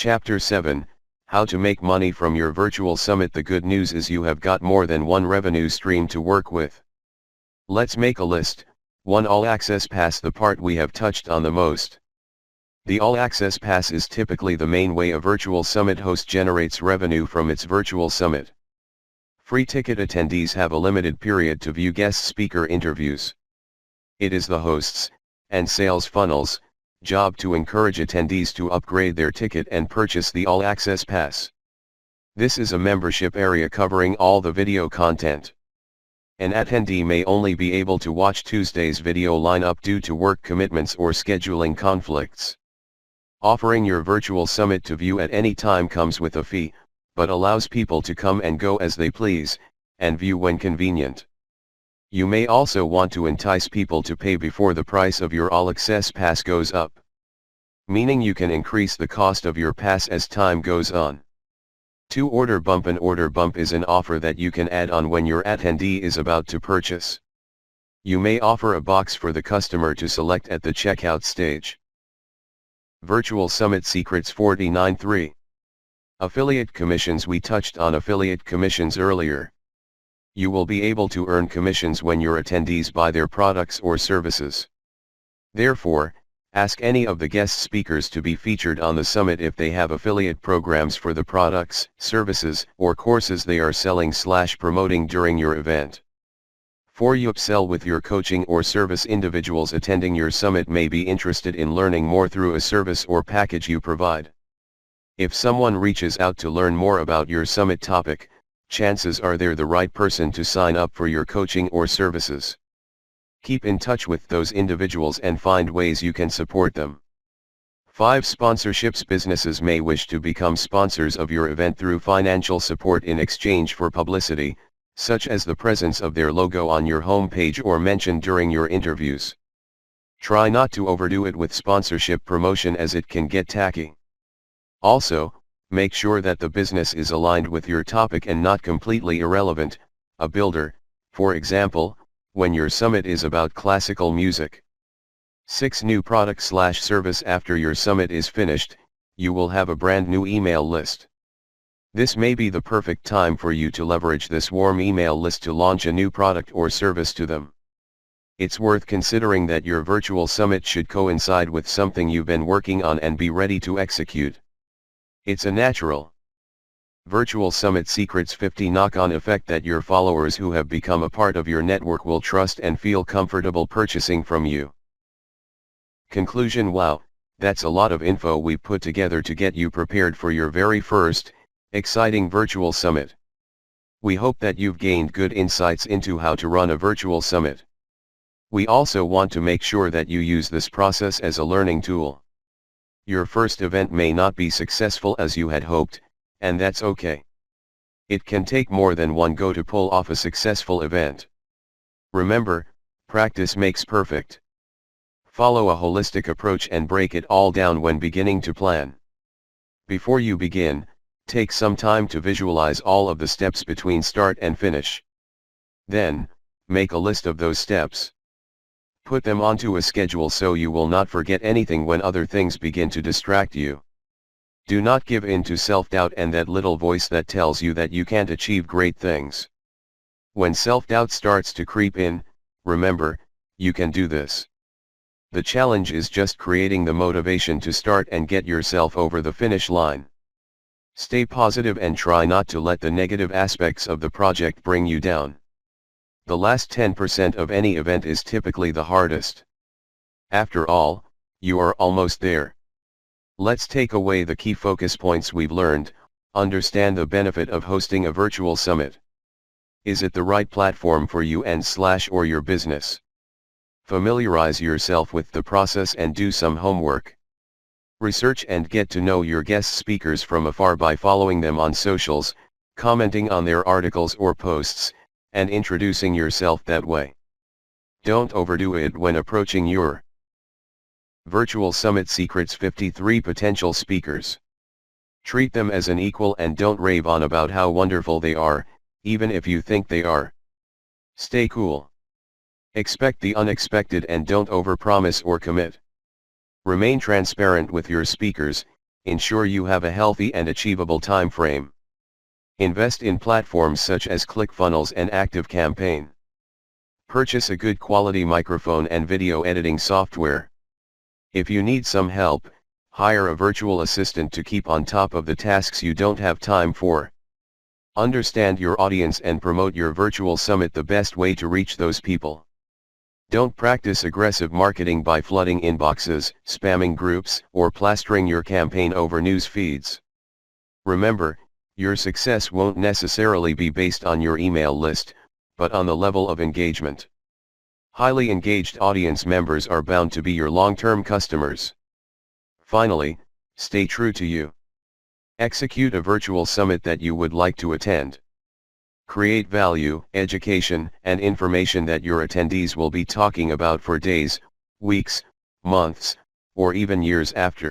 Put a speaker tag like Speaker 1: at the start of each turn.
Speaker 1: Chapter 7, How to Make Money from Your Virtual Summit. The good news is you have got more than one revenue stream to work with. Let's make a list. 1. All Access Pass. The part we have touched on the most. The All Access Pass is typically the main way a virtual summit host generates revenue from its virtual summit. Free ticket attendees have a limited period to view guest speaker interviews. It is the host's, and sales funnel's, job to encourage attendees to upgrade their ticket and purchase the All Access Pass. This is a membership area covering all the video content. An attendee may only be able to watch Tuesday's video lineup due to work commitments or scheduling conflicts. Offering your virtual summit to view at any time comes with a fee, but allows people to come and go as they please, and view when convenient. You may also want to entice people to pay before the price of your All Access Pass goes up. Meaning you can increase the cost of your pass as time goes on. 2. Order Bump. An order bump is an offer that you can add on when your attendee is about to purchase. You may offer a box for the customer to select at the checkout stage. Virtual Summit Secrets. 49.3. Affiliate commissions. We touched on affiliate commissions earlier. You will be able to earn commissions when your attendees buy their products or services. Therefore, ask any of the guest speakers to be featured on the summit if they have affiliate programs for the products, services, or courses they are selling/promoting during your event. 4. You upsell with your coaching or service. Individuals attending your summit may be interested in learning more through a service or package you provide. If someone reaches out to learn more about your summit topic, chances are they're the right person to sign up for your coaching or services. Keep in touch with those individuals and find ways you can support them. 5. Sponsorships. Businesses may wish to become sponsors of your event through financial support in exchange for publicity, such as the presence of their logo on your homepage or mentioned during your interviews. Try not to overdo it with sponsorship promotion as it can get tacky. Also, make sure that the business is aligned with your topic and not completely irrelevant. A builder, for example, when your summit is about classical music. 6. New product/service. After your summit is finished, you will have a brand new email list. This may be the perfect time for you to leverage this warm email list to launch a new product or service to them. It's worth considering that your virtual summit should coincide with something you've been working on and be ready to execute. It's a natural Virtual Summit Secrets. 50. Knock-on effect that your followers who have become a part of your network will trust and feel comfortable purchasing from you. Conclusion. Wow, that's a lot of info we put together to get you prepared for your very first, exciting virtual summit. We hope that you've gained good insights into how to run a virtual summit. We also want to make sure that you use this process as a learning tool. Your first event may not be successful as you had hoped, and that's okay. It can take more than one go to pull off a successful event. Remember, practice makes perfect. Follow a holistic approach and break it all down when beginning to plan. Before you begin, take some time to visualize all of the steps between start and finish. Then, make a list of those steps. Put them onto a schedule so you will not forget anything when other things begin to distract you. Do not give in to self-doubt and that little voice that tells you that you can't achieve great things. When self-doubt starts to creep in, remember, you can do this. The challenge is just creating the motivation to start and get yourself over the finish line. Stay positive and try not to let the negative aspects of the project bring you down. The last 10% of any event is typically the hardest. After all, you are almost there. Let's take away the key focus points we've learned. Understand the benefit of hosting a virtual summit. Is it the right platform for you and/or your business? Familiarize yourself with the process and do some homework. Research and get to know your guest speakers from afar by following them on socials, commenting on their articles or posts, and introducing yourself that way. Don't overdo it when approaching your Virtual Summit Secrets. 53. Potential speakers. Treat them as an equal and don't rave on about how wonderful they are, even if you think they are. Stay cool. Expect the unexpected and don't overpromise or commit. Remain transparent with your speakers, Ensure you have a healthy and achievable time frame. Invest in platforms such as ClickFunnels and ActiveCampaign. Purchase a good quality microphone and video editing software. If you need some help, hire a virtual assistant to keep on top of the tasks you don't have time for. Understand your audience and promote your virtual summit the best way to reach those people. Don't practice aggressive marketing by flooding inboxes, spamming groups, or plastering your campaign over news feeds. Remember, your success won't necessarily be based on your email list, but on the level of engagement. Highly engaged audience members are bound to be your long-term customers. Finally, stay true to you. Execute a virtual summit that you would like to attend. Create value, education, and information that your attendees will be talking about for days, weeks, months, or even years after.